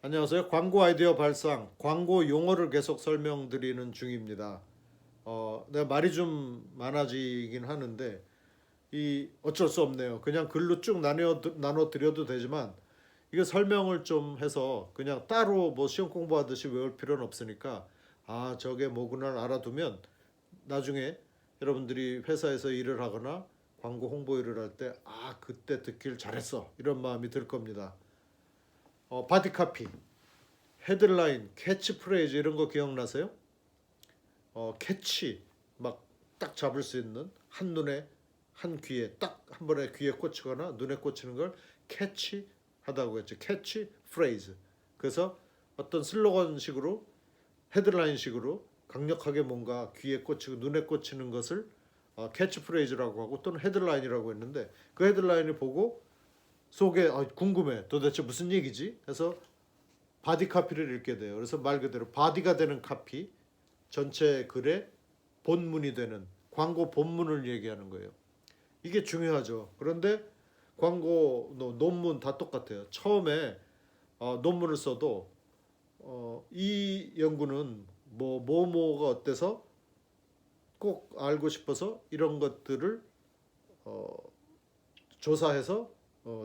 안녕하세요. 광고 아이디어 발상, 광고 용어를 계속 설명드리는 중입니다. 내가 말이 좀 많아지긴 하는데 이 어쩔 수 없네요. 그냥 글로 쭉 나눠 드려도 되지만 이거 설명을 좀 해서 그냥 따로 뭐 시험 공부하듯이 외울 필요는 없으니까 저게 뭐구나 알아두면 나중에 여러분들이 회사에서 일을 하거나 광고 홍보 일을 할 때 그때 듣길 잘했어 이런 마음이 들 겁니다. 바디카피, 헤드라인, 캐치프레이즈 이런 거 기억나세요? 캐치 막 딱 잡을 수 있는 한눈에 한 귀에 딱 한 번에 귀에 꽂히거나 눈에 꽂히는 걸 캐치 하다고 했죠. 캐치 프레이즈. 그래서 어떤 슬로건식으로 헤드라인식으로 강력하게 뭔가 귀에 꽂히고 눈에 꽂히는 것을 캐치 프레이즈라고 하고 또는 헤드라인이라고 했는데 그 헤드라인을 보고 속에 궁금해 도대체 무슨 얘기지 해서 바디 카피를 읽게 돼요. 그래서 말 그대로 바디가 되는 카피, 전체 글의 본문이 되는 광고 본문을 얘기하는 거예요. 이게 중요하죠. 그런데 광고 논문 다 똑같아요. 처음에 논문을 써도 이 연구는 뭐가 어때서 꼭 알고 싶어서 이런 것들을 어, 조사해서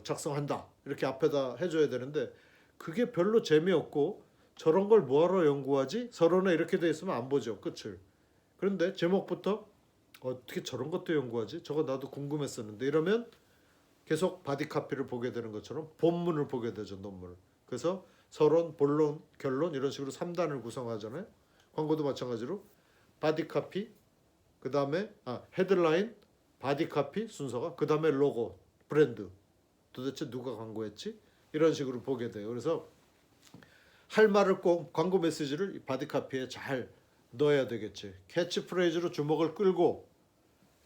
작성한다 이렇게 앞에다 해줘야 되는데 그게 별로 재미없고 저런 걸 뭐하러 연구하지? 서론에 이렇게 돼 있으면 안 보죠 끝을. 그런데 제목부터 어떻게 저런 것도 연구하지? 저거 나도 궁금했었는데 이러면 계속 바디 카피를 보게 되는 것처럼 본문을 보게 되죠 논문을. 그래서 서론, 본론, 결론 이런 식으로 3단을 구성하잖아요. 광고도 마찬가지로 바디 카피, 그 다음에 헤드라인, 바디 카피 순서가 그 다음에 로고, 브랜드. 도대체 누가 광고했지? 이런 식으로 보게 돼요. 그래서 할 말을 꼭 광고 메시지를 바디 카피에 잘 넣어야 되겠지. 캐치프레이즈로 주목을 끌고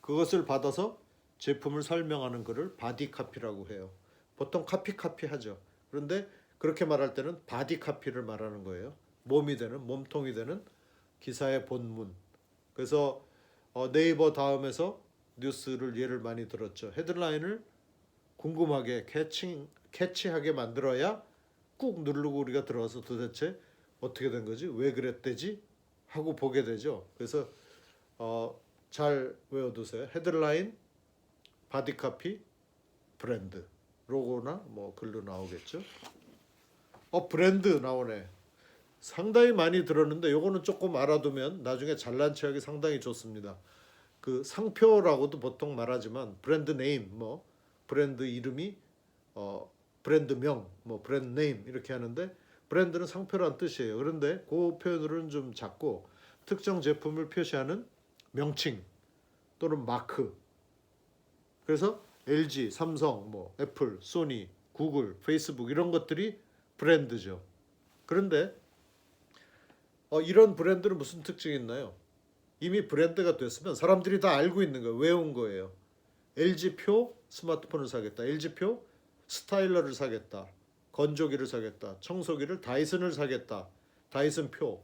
그것을 받아서 제품을 설명하는 글을 바디 카피라고 해요. 보통 카피 하죠. 그런데 그렇게 말할 때는 바디 카피를 말하는 거예요. 몸이 되는 몸통이 되는 기사의 본문. 그래서 네이버 다음에서 뉴스를 예를 많이 들었죠. 헤드라인을 궁금하게 캐치하게 만들어야 꾹 누르고 우리가 들어가서 도대체 어떻게 된 거지? 왜 그랬대지? 하고 보게 되죠. 그래서 잘 외워두세요. 헤드라인, 바디카피, 브랜드. 로고나 뭐 글로 나오겠죠. 브랜드 나오네. 상당히 많이 들었는데 요거는 조금 알아두면 나중에 잘난 체하기 상당히 좋습니다. 그 상표라고도 보통 말하지만 브랜드 네임 뭐 브랜드 이름이 브랜드명 뭐 브랜드 네임 이렇게 하는데 브랜드는 상표란 뜻이에요. 그런데 그 표현으로는 좀 작고 특정 제품을 표시하는 명칭 또는 마크. 그래서 LG, 삼성, 뭐 애플, 소니, 구글, 페이스북 이런 것들이 브랜드죠. 그런데 이런 브랜드는 무슨 특징이 있나요? 이미 브랜드가 됐으면 사람들이 다 알고 있는 거예요. 외운 거예요. LG표 스마트폰을 사겠다. LG표 스타일러를 사겠다. 건조기를 사겠다. 청소기를 다이슨을 사겠다. 다이슨 표.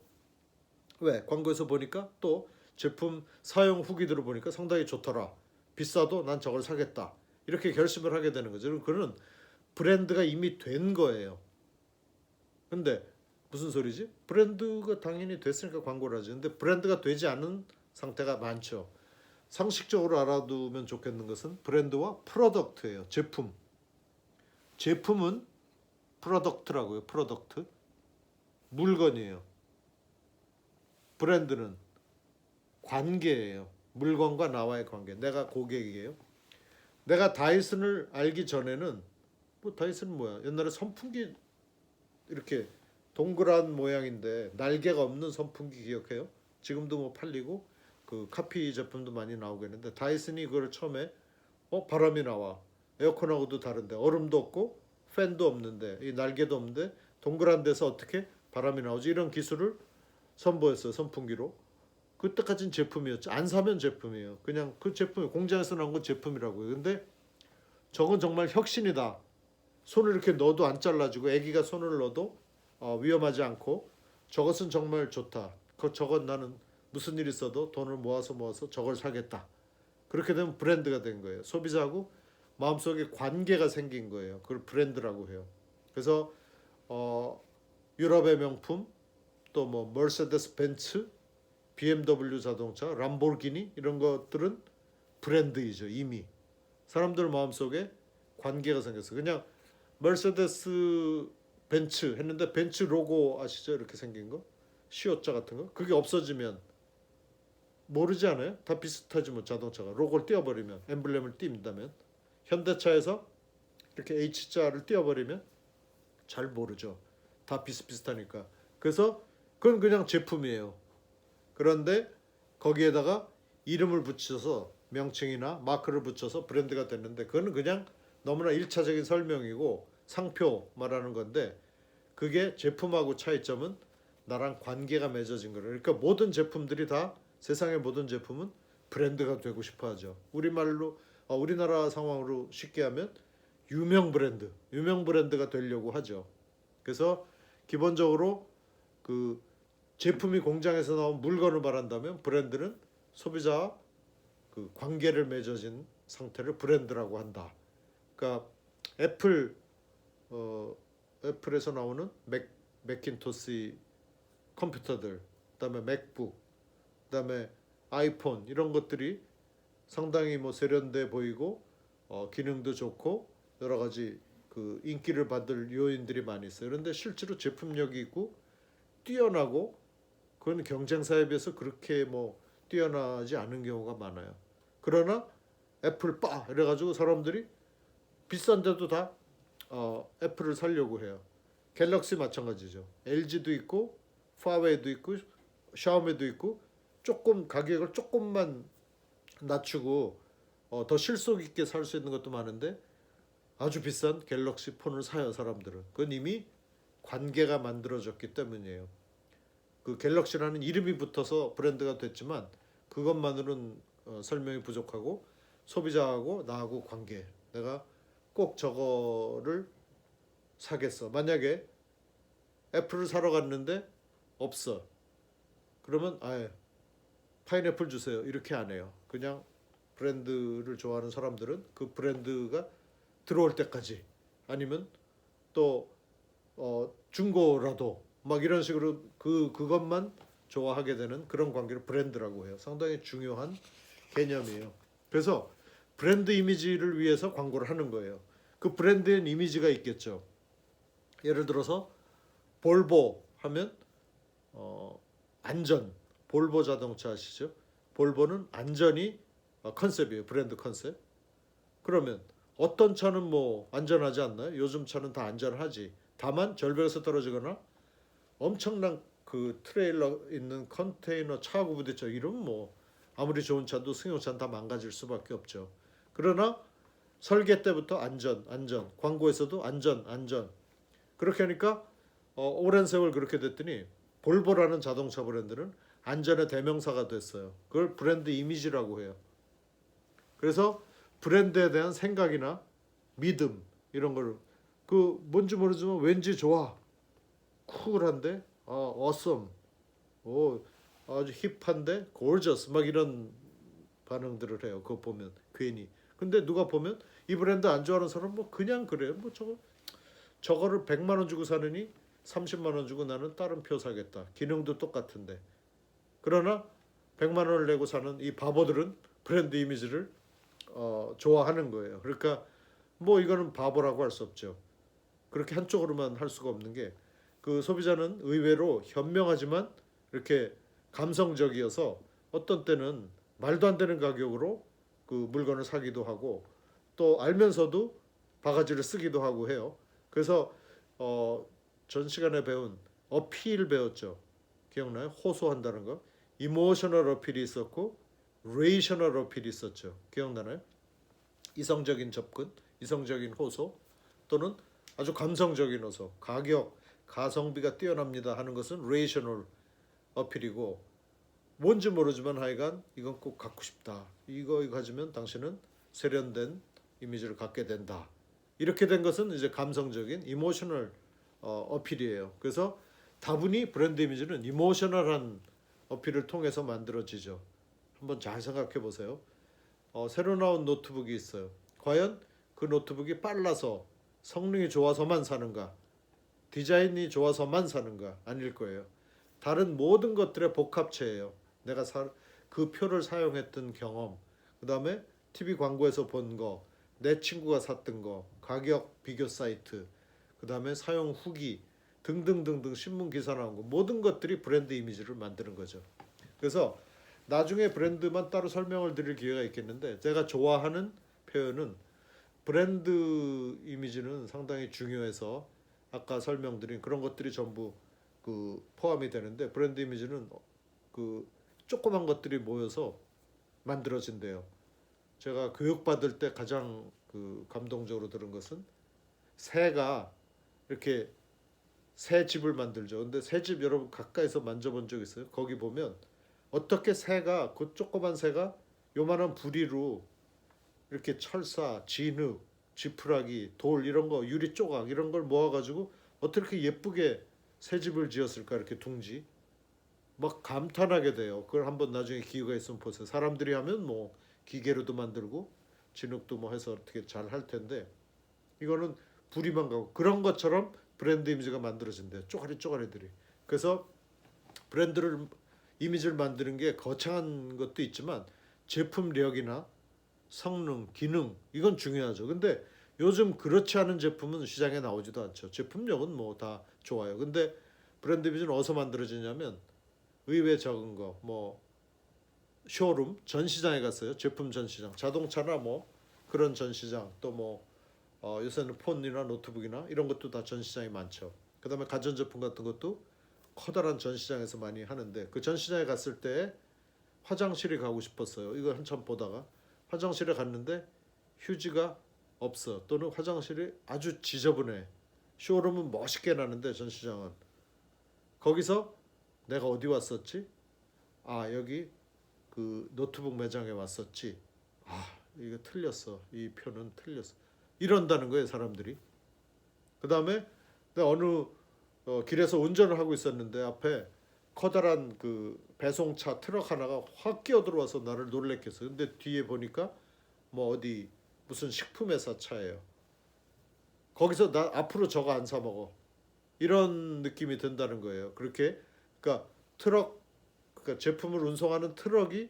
왜? 광고에서 보니까 또 제품 사용 후기들을 보니까 상당히 좋더라. 비싸도 난 저걸 사겠다. 이렇게 결심을 하게 되는 거죠. 그는 브랜드가 이미 된 거예요. 근데 무슨 소리지? 브랜드가 당연히 됐으니까 광고를 하지. 근데 브랜드가 되지 않은 상태가 많죠. 상식적으로 알아두면 좋겠는 것은 브랜드와 프로덕트예요. 제품. 제품은 프로덕트라고요. 프로덕트. 물건이에요. 브랜드는 관계예요. 물건과 나와의 관계. 내가 고객이에요. 내가 다이슨을 알기 전에는 뭐 다이슨은 뭐야? 옛날에 선풍기 이렇게 동그란 모양인데 날개가 없는 선풍기 기억해요? 지금도 뭐 팔리고 그 카피 제품도 많이 나오겠는데 다이슨이 그걸 처음에 바람이 나와 에어컨하고도 다른데 얼음도 없고 팬도 없는데 이 날개도 없는데 동그란 데서 어떻게 바람이 나오지 이런 기술을 선보였어요 선풍기로. 그때까진 제품이었죠. 안 사면 제품이에요. 그냥 그 제품이 공장에서 나온 건 제품이라고요. 근데 저건 정말 혁신이다. 손을 이렇게 넣어도 안 잘라지고 아기가 손을 넣어도 위험하지 않고 저것은 정말 좋다. 저건 나는 무슨 일 있어도 돈을 모아서 저걸 사겠다. 그렇게 되면 브랜드가 된 거예요. 소비자하고 마음속에 관계가 생긴 거예요. 그걸 브랜드라고 해요. 그래서 어, 유럽의 명품, 또 뭐 머세데스 벤츠, BMW 자동차, 람보르기니 이런 것들은 브랜드이죠. 이미 사람들 마음속에 관계가 생겼어. 그냥 머세데스 벤츠 했는데 벤츠 로고 아시죠? 이렇게 생긴 거, 시옷자 같은 거, 그게 없어지면 모르지 않아요? 다 비슷하지 뭐. 자동차가 로고를 띄워버리면, 엠블렘을 띈다면, 현대차에서 이렇게 H자를 띄워버리면 잘 모르죠. 다 비슷비슷하니까. 그래서 그건 그냥 제품이에요. 그런데 거기에다가 이름을 붙여서 명칭이나 마크를 붙여서 브랜드가 됐는데, 그거는 그냥 너무나 일차적인 설명이고 상표 말하는 건데, 그게 제품하고 차이점은 나랑 관계가 맺어진 거예요. 그러니까 모든 제품들이 다, 세상의 모든 제품은 브랜드가 되고 싶어 하죠. 우리말로 우리나라 상황으로 쉽게 하면 유명 브랜드가 되려고 하죠. 그래서 기본적으로 그 제품이 공장에서 나온 물건을 말한다면, 브랜드는 소비자와 그 관계를 맺어진 상태를 브랜드라고 한다. 그러니까 애플 애플에서 나오는 맥킨토시 컴퓨터들, 그다음에 맥북, 그다음에 아이폰, 이런 것들이 상당히 뭐 세련돼 보이고 기능도 좋고 여러 가지 그 인기를 받을 요인들이 많이 있어요. 그런데 실제로 제품력이 있고 뛰어나고, 그건 경쟁사에 비해서 그렇게 뭐 뛰어나지 않은 경우가 많아요. 그러나 애플 빠 이래가지고 사람들이 비싼데도 다 애플을 사려고 해요. 갤럭시 마찬가지죠. LG도 있고 파웨이도 있고 샤오미도 있고, 조금 가격을 조금만 낮추고 더 실속 있게 살 수 있는 것도 많은데, 아주 비싼 갤럭시 폰을 사요 사람들은. 그건 이미 관계가 만들어졌기 때문이에요. 그 갤럭시라는 이름이 붙어서 브랜드가 됐지만 그것만으로는 설명이 부족하고, 소비자하고 나하고 관계, 내가 꼭 저거를 사겠어. 만약에 애플을 사러 갔는데 없어. 그러면 아예 파인애플 주세요. 이렇게 안 해요. 그냥 브랜드를 좋아하는 사람들은 그 브랜드가 들어올 때까지, 아니면 또 중고라도 막 이런 식으로 그것만 좋아하게 되는 그런 관계를 브랜드라고 해요. 상당히 중요한 개념이에요. 그래서 브랜드 이미지를 위해서 광고를 하는 거예요. 그 브랜드의 이미지가 있겠죠. 예를 들어서 볼보 하면 안전, 볼보 자동차 아시죠? 볼보는 안전이 컨셉이에요. 브랜드 컨셉. 그러면 어떤 차는 뭐 안전하지 않나요? 요즘 차는 다 안전하지. 다만 절벽에서 떨어지거나 엄청난 그 트레일러 있는 컨테이너 차하고 부딪혀 이러면 뭐 아무리 좋은 차도 승용차는 다 망가질 수밖에 없죠. 그러나 설계 때부터 안전, 광고에서도 안전. 그렇게 하니까 오랜 세월 그렇게 됐더니 볼보라는 자동차 브랜드는 안전의 대명사가 됐어요. 그걸 브랜드 이미지라고 해요. 그래서 브랜드에 대한 생각이나 믿음, 이런 걸, 그 뭔지 모르지만 왠지 좋아, 쿨한데, awesome, 아주 힙한데, gorgeous, 막 이런 반응들을 해요. 그거 보면 괜히. 근데 누가 보면 이 브랜드 안 좋아하는 사람 뭐 그냥 그래요. 뭐 저거를 100만 원 주고 사느니 30만 원 주고 나는 다른 표 사겠다. 기능도 똑같은데. 그러나 100만 원을 내고 사는 이 바보들은 브랜드 이미지를 좋아하는 거예요. 그러니까 뭐 이거는 바보라고 할 수 없죠. 그렇게 한쪽으로만 할 수가 없는 게, 그 소비자는 의외로 현명하지만 이렇게 감성적이어서 어떤 때는 말도 안 되는 가격으로 그 물건을 사기도 하고, 또 알면서도 바가지를 쓰기도 하고 해요. 그래서 전 시간에 배운 어필 배웠죠. 기억나요? 호소한다는 거. 이모셔널 어필이 있었고 레이셔널 어필이 있었죠. 기억나나요? 이성적인 접근, 이성적인 호소, 또는 아주 감성적인 호소, 가성비가 뛰어납니다 하는 것은 레이셔널 어필이고, 뭔지 모르지만 하여간 이건 꼭 갖고 싶다. 이거 가지면 당신은 세련된 이미지를 갖게 된다. 이렇게 된 것은 이제 감성적인 이모셔널 어필이에요. 그래서 다분히 브랜드 이미지는 이모셔널한 어필을 통해서 만들어지죠. 한번 잘 생각해 보세요. 새로 나온 노트북이 있어요. 과연 그 노트북이 빨라서 성능이 좋아서만 사는가? 디자인이 좋아서만 사는 거 아닐 거예요. 다른 모든 것들의 복합체예요. 내가 그 표를 사용했던 경험, 그 다음에 TV 광고에서 본 거, 내 친구가 샀던 거, 가격 비교 사이트, 그 다음에 사용 후기 등등등등 신문 기사 나온 거 모든 것들이 브랜드 이미지를 만드는 거죠. 그래서 나중에 브랜드만 따로 설명을 드릴 기회가 있겠는데 제가 좋아하는 표현은 브랜드 이미지는 상당히 중요해서 아까 설명드린 그런 것들이 전부 그 포함이 되는데 브랜드 이미지는 그 조그만 것들이 모여서 만들어진대요. 제가 교육받을 때 가장 그 감동적으로 들은 것은 새가 이렇게 새 집을 만들죠. 근데 새 집 여러분 가까이서 만져본 적 있어요? 거기 보면 어떻게 새가 그 조그만 새가 요만한 부리로 이렇게 철사, 진흙, 지푸라기, 돌 이런 거 유리 조각 이런 걸 모아가지고 어떻게 예쁘게 새 집을 지었을까 이렇게 둥지 막 감탄하게 돼요. 그걸 한번 나중에 기회가 있으면 보세요. 사람들이 하면 뭐 기계로도 만들고 진흙도 뭐 해서 어떻게 잘 할 텐데 이거는 부리만 가고 그런 것처럼 브랜드 이미지가 만들어진대요. 쪼가리 쪼가리들이. 그래서 브랜드를 이미지를 만드는 게 거창한 것도 있지만 제품력이나 성능, 기능 이건 중요하죠. 근데 요즘 그렇지 않은 제품은 시장에 나오지도 않죠. 제품력은 뭐 다 좋아요. 근데 브랜드 이미지는 어디서 만들어지냐면 의외 적은 거, 뭐 쇼룸 전시장에 갔어요. 제품 전시장, 자동차나 뭐 그런 전시장, 또 뭐 요새는 폰이나 노트북이나 이런 것도 다 전시장이 많죠. 그다음에 가전제품 같은 것도 커다란 전시장에서 많이 하는데 그 전시장에 갔을 때 화장실에 가고 싶었어요. 이거 한참 보다가 화장실에 갔는데 휴지가 없어. 또는 화장실이 아주 지저분해. 쇼룸은 멋있게 나는데 전시장은 거기서 내가 어디 왔었지? 아 여기 그 노트북 매장에 왔었지. 아 이거 틀렸어. 이 표는 틀렸어. 이런다는 거예요 사람들이. 그 다음에 내가 어느 길에서 운전을 하고 있었는데 앞에 커다란 그 배송차 트럭 하나가 확 끼어들어와서 나를 놀래켰어. 근데 뒤에 보니까 뭐 어디 무슨 식품회사 차예요. 거기서 나 앞으로 저거 안 사 먹어. 이런 느낌이 든다는 거예요. 그렇게 그러니까 트럭 그러니까 제품을 운송하는 트럭이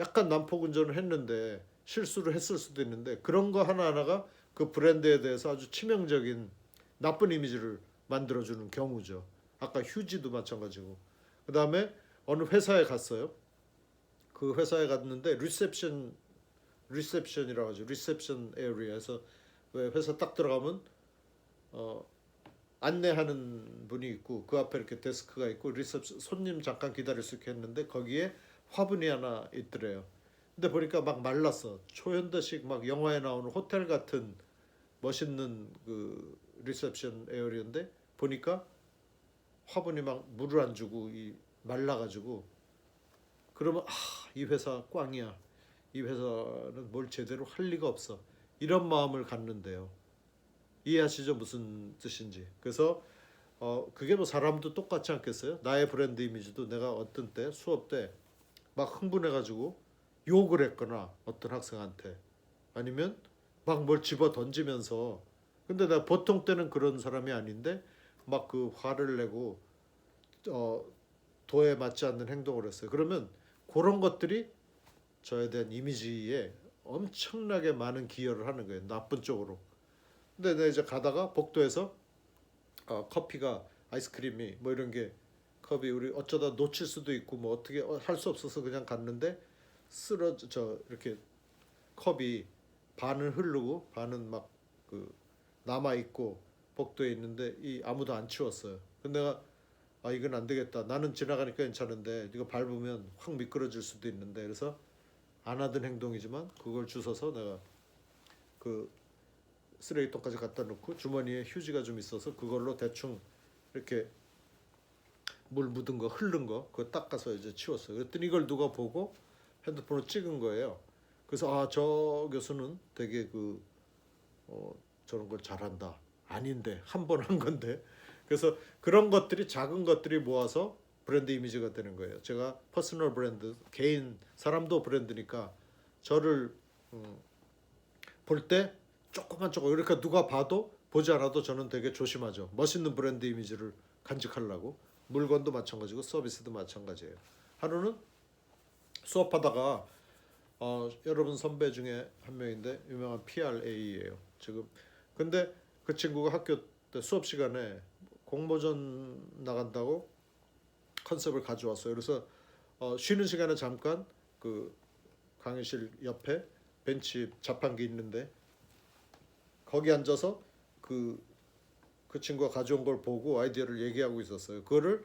약간 난폭 운전을 했는데 실수를 했을 수도 있는데 그런 거 하나하나가 그 브랜드에 대해서 아주 치명적인 나쁜 이미지를 만들어주는 경우죠. 아까 휴지도 마찬가지고. 그 다음에 어느 회사에 갔어요. 그 회사에 갔는데 리셉션이라고 하죠. 리셉션 에리어에서 왜 회사 딱 들어가면 어, 안내하는 분이 있고 그 앞에 이렇게 데스크가 있고 리셉션 손님 잠깐 기다릴 수 있게 했는데 거기에 화분이 하나 있더래요. 근데 보니까 막 말랐어. 초현대식 막 영화에 나오는 호텔 같은 멋있는 그 리셉션 에어리어인데 보니까 화분이 막 물을 안 주고 이 말라가지고 그러면 이 회사 꽝이야. 이 회사는 뭘 제대로 할 리가 없어. 이런 마음을 갖는데요. 이해하시죠? 무슨 뜻인지. 그래서 그게 뭐 사람도 똑같지 않겠어요? 나의 브랜드 이미지도 내가 어떤 때 수업 때 막 흥분해가지고 욕을 했거나 어떤 학생한테 아니면 막 뭘 집어 던지면서 근데 나 보통 때는 그런 사람이 아닌데 막 그 화를 내고 어, 도에 맞지 않는 행동을 했어요. 그러면 그런 것들이 저에 대한 이미지에 엄청나게 많은 기여를 하는 거예요. 나쁜 쪽으로. 근데 내가 이제 가다가 복도에서 커피가 아이스크림이 뭐 이런 게 컵이 우리 어쩌다 놓칠 수도 있고 뭐 어떻게 할 수 없어서 그냥 갔는데 쓰러져 이렇게 컵이 반은 흐르고 반은 막 그 남아 있고 복도에 있는데 이 아무도 안 치웠어요. 근데 내가 이건 안 되겠다. 나는 지나가니까 괜찮은데 이거 밟으면 확 미끄러질 수도 있는데 그래서 안 하던 행동이지만 그걸 주워서 내가 그 쓰레기통까지 갖다 놓고 주머니에 휴지가 좀 있어서 그걸로 대충 이렇게 물 묻은 거 흐른 거 그거 닦아서 이제 치웠어요. 그랬더니 이걸 누가 보고 핸드폰으로 찍은 거예요. 그래서 저 교수는 되게 저런 걸 잘한다. 아닌데 한 번 한 건데. 그래서 그런 것들이 작은 것들이 모아서 브랜드 이미지가 되는 거예요. 제가 퍼스널 브랜드 개인 사람도 브랜드니까 저를 볼 때 조금 이렇게 누가 봐도 보지 않아도 저는 되게 조심하죠. 멋있는 브랜드 이미지를 간직하려고. 물건도 마찬가지고 서비스도 마찬가지예요. 하루는 수업하다가 여러분 선배 중에 한 명인데 유명한 PRA예요. 지금 근데 그 친구가 학교 때 수업 시간에 공모전 나간다고 컨셉을 가져왔어요. 그래서 쉬는 시간에 잠깐 그 강의실 옆에 벤치 자판기 있는데 거기 앉아서 그 친구가 가져온 걸 보고 아이디어를 얘기하고 있었어요. 그거를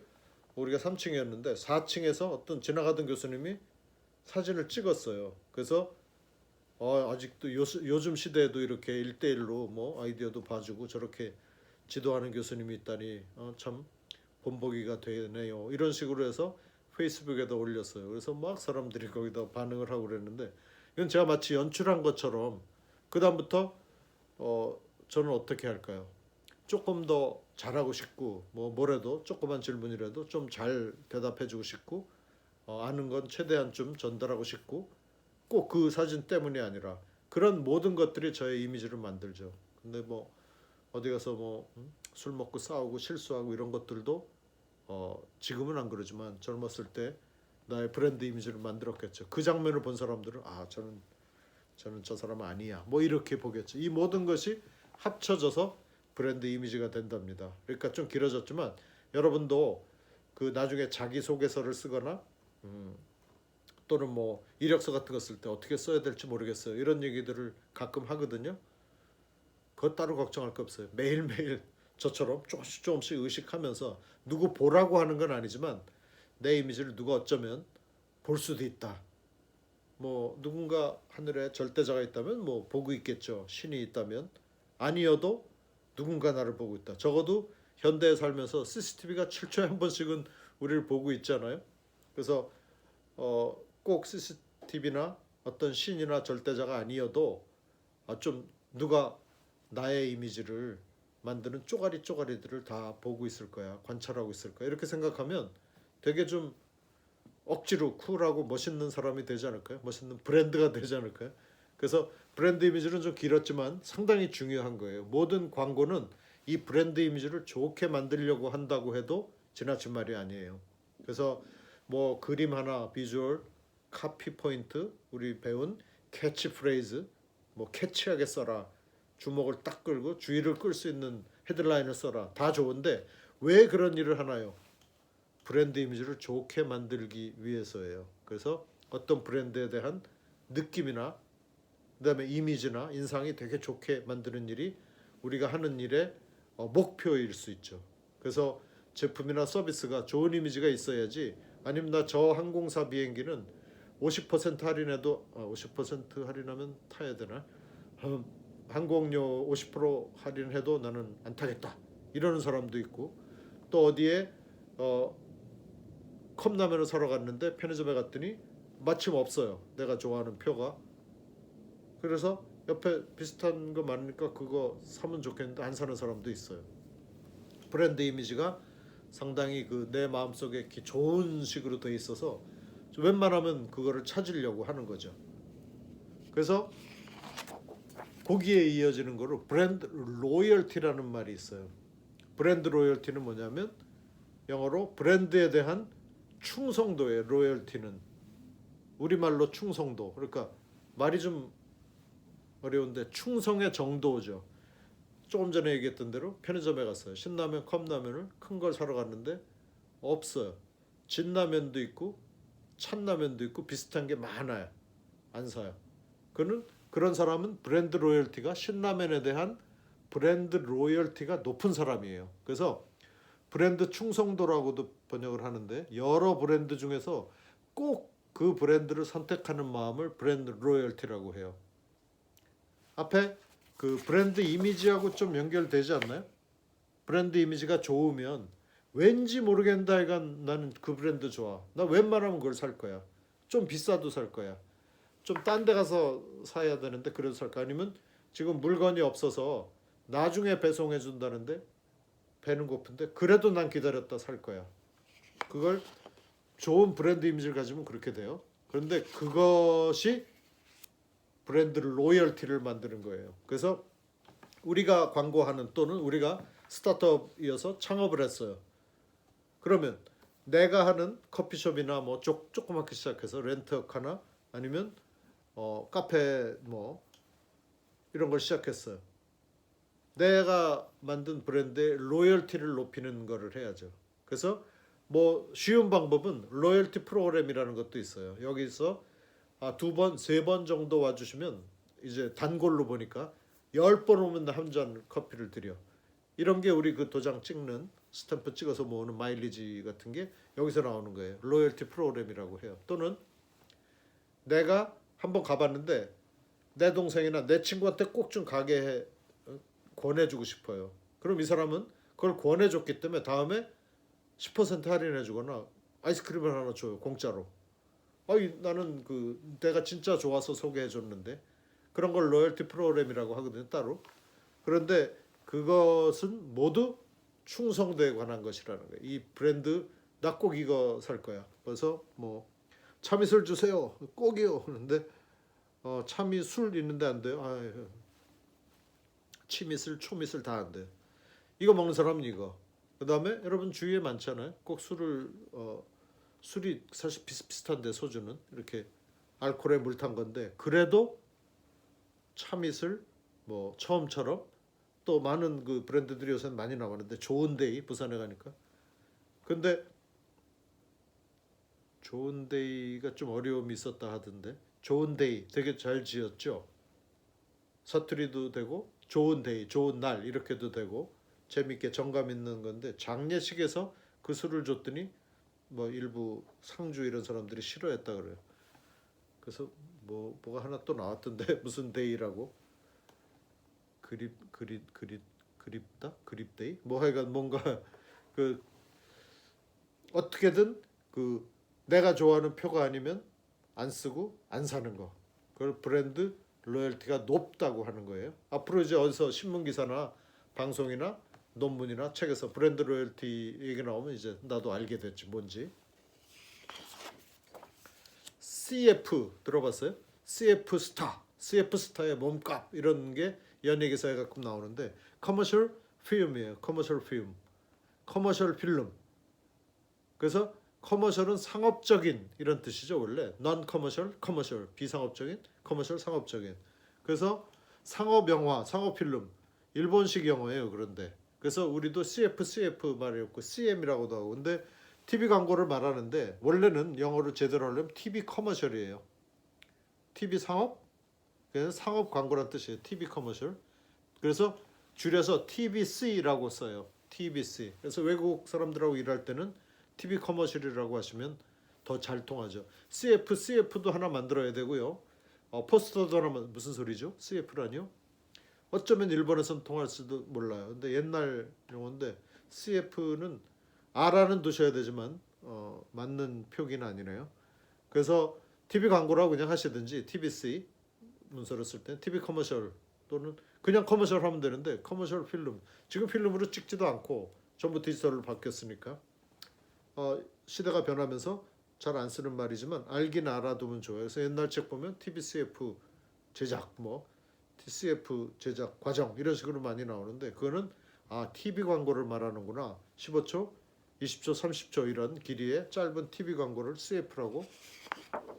우리가 3층이었는데 4층에서 어떤 지나가던 교수님이 사진을 찍었어요. 그래서 아직도 요즘 시대에도 이렇게 1대1로 뭐 아이디어도 봐주고 저렇게 지도하는 교수님이 있다니 참 본보기가 되네요. 이런 식으로 해서 페이스북에다 올렸어요. 그래서 막 사람들이 거기다 반응을 하고 그랬는데 이건 제가 마치 연출한 것처럼 그 다음부터 저는 어떻게 할까요? 조금 더 잘하고 싶고 뭐래도 조그만 질문이라도 좀 잘 대답해주고 싶고 아는 건 최대한 좀 전달하고 싶고 꼭 그 사진 때문이 아니라 그런 모든 것들이 저의 이미지를 만들죠. 근데 뭐 어디 가서 술 먹고 싸우고 실수하고 이런 것들도 지금은 안 그러지만 젊었을 때 나의 브랜드 이미지를 만들었겠죠. 그 장면을 본 사람들은 저는 저 사람 아니야. 뭐 이렇게 보겠죠. 이 모든 것이 합쳐져서 브랜드 이미지가 된답니다. 그러니까 좀 길어졌지만 여러분도 그 나중에 자기소개서를 쓰거나 또는 뭐 이력서 같은 거 쓸 때 어떻게 써야 될지 모르겠어요. 이런 얘기들을 가끔 하거든요. 그것 따로 걱정할 거 없어요. 매일매일 저처럼 조금씩 의식하면서 누구 보라고 하는 건 아니지만 내 이미지를 누가 어쩌면 볼 수도 있다. 뭐 누군가 하늘에 절대자가 있다면 뭐 보고 있겠죠. 신이 있다면 아니어도 누군가 나를 보고 있다. 적어도 현대에 살면서 CCTV가 7초에 한 번씩은 우리를 보고 있잖아요. 그래서 꼭 CCTV나 어떤 신이나 절대자가 아니어도 좀 누가 나의 이미지를 만드는 쪼가리들을 다 보고 있을 거야. 관찰하고 있을 거야. 이렇게 생각하면 되게 좀 억지로 쿨하고 멋있는 사람이 되지 않을까요? 멋있는 브랜드가 되지 않을까요? 그래서 브랜드 이미지는 좀 길었지만 상당히 중요한 거예요. 모든 광고는 이 브랜드 이미지를 좋게 만들려고 한다고 해도 지나친 말이 아니에요. 그래서 뭐 그림 하나, 비주얼, 카피 포인트, 우리 배운 캐치 프레이즈, 뭐 캐치하게 써라, 주목을 딱 끌고 주의를 끌 수 있는 헤드라인을 써라, 다 좋은데 왜 그런 일을 하나요? 브랜드 이미지를 좋게 만들기 위해서예요. 그래서 어떤 브랜드에 대한 느낌이나 그다음에 이미지나 인상이 되게 좋게 만드는 일이 우리가 하는 일의 목표일 수 있죠. 그래서 제품이나 서비스가 좋은 이미지가 있어야지. 아니면 나 저 항공사 비행기는 50% 할인해도 50% 할인하면 타야 되나? 항공료 50% 할인해도 나는 안 타겠다. 이러는 사람도 있고 또 어디에 컵라면을 사러 갔는데 편의점에 갔더니 마침 없어요. 내가 좋아하는 표가. 그래서 옆에 비슷한 거 많으니까 그거 사면 좋겠는데 안 사는 사람도 있어요. 브랜드 이미지가 상당히 그 내 마음속에 좋은 식으로 돼 있어서 웬만하면 그거를 찾으려고 하는 거죠. 그래서 거기에 이어지는 거로 브랜드 로열티라는 말이 있어요. 브랜드 로열티는 뭐냐면 영어로 브랜드에 대한 충성도예요. 로열티는 우리말로 충성도. 그러니까 말이 좀 어려운데 충성의 정도죠. 조금 전에 얘기했던 대로 편의점에 갔어요. 신라면 컵라면을 큰 걸 사러 갔는데 없어요. 진라면도 있고 찬라면도 있고 비슷한 게 많아요. 안 사요. 그런 사람은 브랜드 로열티가 신라면에 대한 브랜드 로열티가 높은 사람이에요. 그래서 브랜드 충성도라고도 번역을 하는데 여러 브랜드 중에서 꼭 그 브랜드를 선택하는 마음을 브랜드 로열티라고 해요. 앞에 그 브랜드 이미지하고 좀 연결되지 않나요? 브랜드 이미지가 좋으면 왠지 모르겠는데 하여간 나는 그 브랜드 좋아. 나 웬만하면 그걸 살 거야. 좀 비싸도 살 거야. 좀 딴 데 가서 사야 되는데 그래도 살 거야. 아니면 지금 물건이 없어서 나중에 배송해 준다는데 배는 고픈데 그래도 난 기다렸다 살 거야. 그걸 좋은 브랜드 이미지를 가지면 그렇게 돼요. 그런데 그것이 브랜드 로열티를 만드는 거예요. 그래서 우리가 광고하는 또는 우리가 스타트업이어서 창업을 했어요. 그러면 내가 하는 커피숍이나 뭐 조그맣게 시작해서 렌트카나 아니면 카페 뭐 이런 걸 시작했어요. 내가 만든 브랜드의 로열티를 높이는 거를 해야죠. 그래서 뭐 쉬운 방법은 로열티 프로그램이라는 것도 있어요. 여기서 두 번, 세 번 정도 와주시면 이제 단골로 보니까 10번 오면 한 잔 커피를 드려. 이런 게 우리 그 도장 찍는 스탬프 찍어서 모으는 마일리지 같은 게 여기서 나오는 거예요. 로열티 프로그램이라고 해요. 또는 내가 한번 가봤는데 내 동생이나 내 친구한테 꼭 좀 가게 권해주고 싶어요. 그럼 이 사람은 그걸 권해줬기 때문에 다음에 10% 할인해주거나 아이스크림을 하나 줘요. 공짜로. 나는 그 내가 진짜 좋아서 소개해줬는데 그런 걸 로열티 프로그램이라고 하거든요. 따로. 그런데 그것은 모두 충성도에 관한 것이라는 거예요. 이 브랜드 나 꼭 이거 살 거야. 그래서 뭐 참이슬 주세요. 꼭이요. 그런데 참이술 있는데 안 돼요. 치미슬, 초미슬 다 안 돼요. 이거 먹는 사람은 이거. 그다음에 여러분 주위에 많잖아요. 꼭 술이 사실 비슷비슷한데 소주는 이렇게 알코올에 물 탄 건데 그래도 참이슬 뭐 처음처럼 또 많은 그 브랜드들이 요새 많이 나왔는데 좋은데이 부산에 가니까 근데 좋은데이가 좀 어려움이 있었다 하던데 좋은데이 되게 잘 지었죠. 사투리도 되고 좋은데이 좋은 날 이렇게도 되고 재밌게 정감 있는 건데 장례식에서 그 술을 줬더니 뭐 일부 상주 이런 사람들이 싫어했다 그래요. 그래서 뭐가 하나 또 나왔던데 무슨 데이라고 그립다 그립데이 뭐 하여간 뭔가 그 어떻게든 그 내가 좋아하는 표가 아니면 안 쓰고 안 사는 거 그걸 브랜드 로열티가 높다고 하는 거예요. 앞으로 이제 어디서 신문 기사나 방송이나 논문이나 책에서 브랜드 로열티 얘기 나오면 이제 나도 알게 됐지 뭔지. CF 들어봤어요? CF 스타, CF 스타의 몸값 이런 게 연예 기사에 가끔 나오는데 커머셜 필름이에요. 커머셜 필름, 커머셜 필름. 그래서 커머셜은 상업적인 이런 뜻이죠 원래. non 커머셜, 커머셜 비상업적인, 커머셜 상업적인. 그래서 상업 영화, 상업 필름 일본식 영어예요. 그런데 그래서 우리도 CF 말이었고 CM이라고도 하고 근데 TV 광고를 말하는데 원래는 영어로 제대로 하려면 TV 커머셜이에요. TV 상업? 그래서 상업 광고란 뜻이에요. TV 커머셜. 그래서 줄여서 TVC라고 써요. TVC. 그래서 외국 사람들하고 일할 때는 TV 커머셜이라고 하시면 더 잘 통하죠. CF도 하나 만들어야 되고요. 포스터도 하나 무슨 소리죠? CF라니요? 어쩌면 일본에선 통할지도 몰라요. 근데 옛날 용어인데 CF는 R라는 두셔야 되지만 맞는 표기는 아니네요. 그래서 TV 광고라고 그냥 하시든지 TVC 문서를 쓸 때 TV 커머셜 또는 그냥 커머셜 하면 되는데 커머셜 필름 지금 필름으로 찍지도 않고 전부 디지털로 바뀌었으니까 시대가 변하면서 잘 안 쓰는 말이지만 알긴 알아두면 좋아요. 그래서 옛날 책 보면 TVCF 제작 뭐 TCF 제작 과정 이런 식으로 많이 나오는데 그거는 TV 광고를 말하는구나. 15초, 20초, 30초 이런 길이의 짧은 TV 광고를 CF라고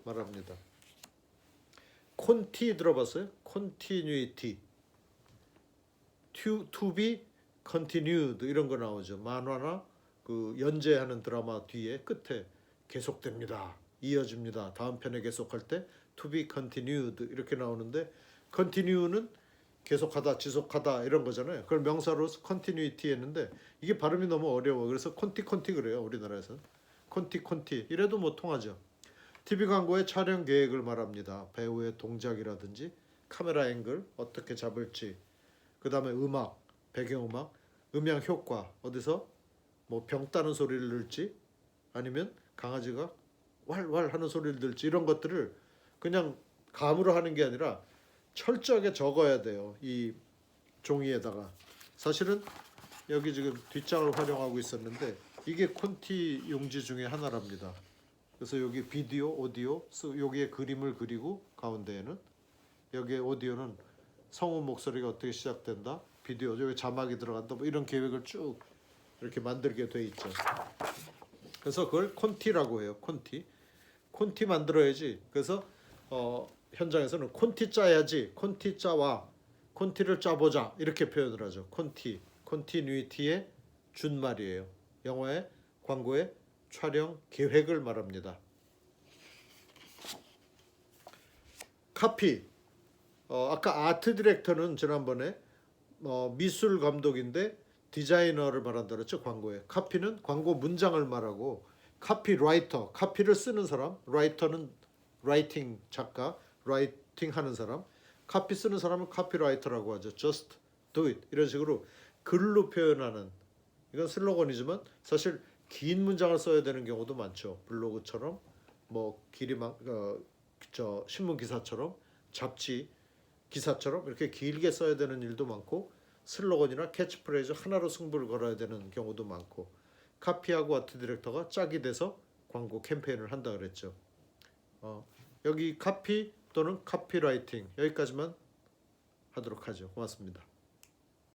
말합니다. 콘티 들어봤어요? Continuity, to be continued 이런 거 나오죠. 만화나 그 연재하는 드라마 뒤에 끝에 계속됩니다. 이어집니다. 다음 편에 계속할 때 to be continued 이렇게 나오는데 continue는 계속하다, 지속하다 이런 거잖아요. 그걸 명사로 continuity 했는데 이게 발음이 너무 어려워. 그래서 콘티 그래요. 우리나라에서는. 콘티 이래도 뭐 통하죠. TV 광고의 촬영 계획을 말합니다. 배우의 동작이라든지 카메라 앵글 어떻게 잡을지 그 다음에 음악, 배경음악, 음향 효과 어디서 뭐 병 따는 소리를 넣을지 아니면 강아지가 왈왈 하는 소리를 넣을지 이런 것들을 그냥 감으로 하는 게 아니라 철저하게 적어야 돼요. 이 종이에다가. 사실은 여기 지금 뒷장을 활용하고 있었는데 이게 콘티 용지 중에 하나랍니다. 그래서 여기 비디오, 오디오, 여기에 그림을 그리고 가운데에는 여기에 오디오는 성우 목소리가 어떻게 시작된다. 비디오 여기 자막이 들어간다 뭐 이런 계획을 쭉 이렇게 만들게 돼 있죠. 그래서 그걸 콘티라고 해요. 콘티 만들어야지. 그래서 현장에서는 콘티 짜야지. 콘티 짜와 콘티를 짜보자 이렇게 표현을 하죠. 컨티뉴이티의 준말이에요. 영화의 광고의 촬영 계획을 말합니다. 카피. 아까 아트 디렉터는 지난번에 미술 감독인데 디자이너를 말한다 그랬죠. 광고에. 카피는 광고 문장을 말하고 카피라이터, 카피를 쓰는 사람, 라이터는 라이팅 작가, 라이팅 하는 사람, 카피 쓰는 사람은 카피라이터라고 하죠. Just do it 이런 식으로 글로 표현하는 이건 슬로건이지만 사실 긴 문장을 써야 되는 경우도 많죠. 블로그처럼 뭐 신문 기사처럼 잡지 기사처럼 이렇게 길게 써야 되는 일도 많고 슬로건이나 캐치프레이즈 하나로 승부를 걸어야 되는 경우도 많고 카피하고 아트 디렉터가 짝이 돼서 광고 캠페인을 한다 그랬죠. 여기 카피 또는 카피라이팅 여기까지만 하도록 하죠. 고맙습니다.